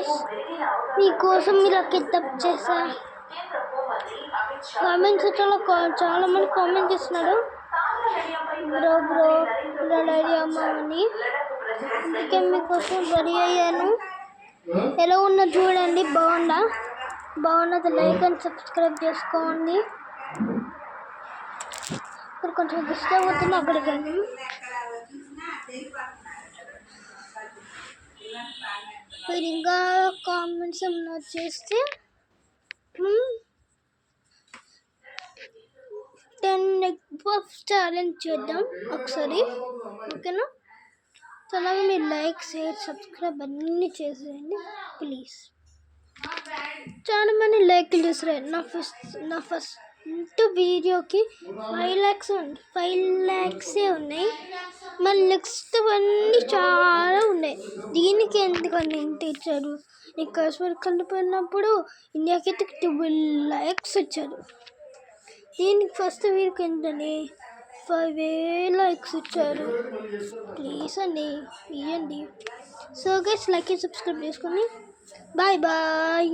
Guys, మీకోసం ఇలా kidnap చేశా. కామెంట్స్ చాలా మంది కామెంట్ చేస్తున్నాడు, బ్రో ఇలా రెడీ అమ్మామని. అందుకే మీకోసం రెడీ అయ్యాను. ఎలా ఉన్నా చూడండి, బాగున్నది లైక్ అండ్ సబ్స్క్రైబ్ చేసుకోండి. ఇక్కడ కొంచెం డిస్టర్బ్ అవుతుంది, అక్కడికి వెళ్ళి మీరు ఇంకా కామెంట్స్ ఏమన్నా చేస్తే 10 ఎగ్ పఫ్ ఛాలెంజ్ చేద్దాం ఒకసారి, ఓకేనా? అలాగే మీరు లైక్, షేర్, సబ్స్క్రైబ్ అన్నీ చేసేయండి ప్లీజ్. చాలా మంది లైక్లు చేస్తారు. నా ఫస్ట్ వీడియోకి 5 lakhs ఉన్నాయి. మళ్ళీ నెక్స్ట్ అన్నీ చాలా ఉన్నాయి. దీనికి ఎందుకని ఇంత ఇచ్చారు? నేను కాశ్మీర్ కలిపినప్పుడు ఇండియాకి 12 lakhs ఇచ్చారు. దీనికి ఫస్ట్ వీడియోకి ఏంటని 5,000 likes ఇచ్చారు. ప్లీజ్ అండి ఇవ్వండి. So guys, like and subscribe చేసుకొని బాయ్.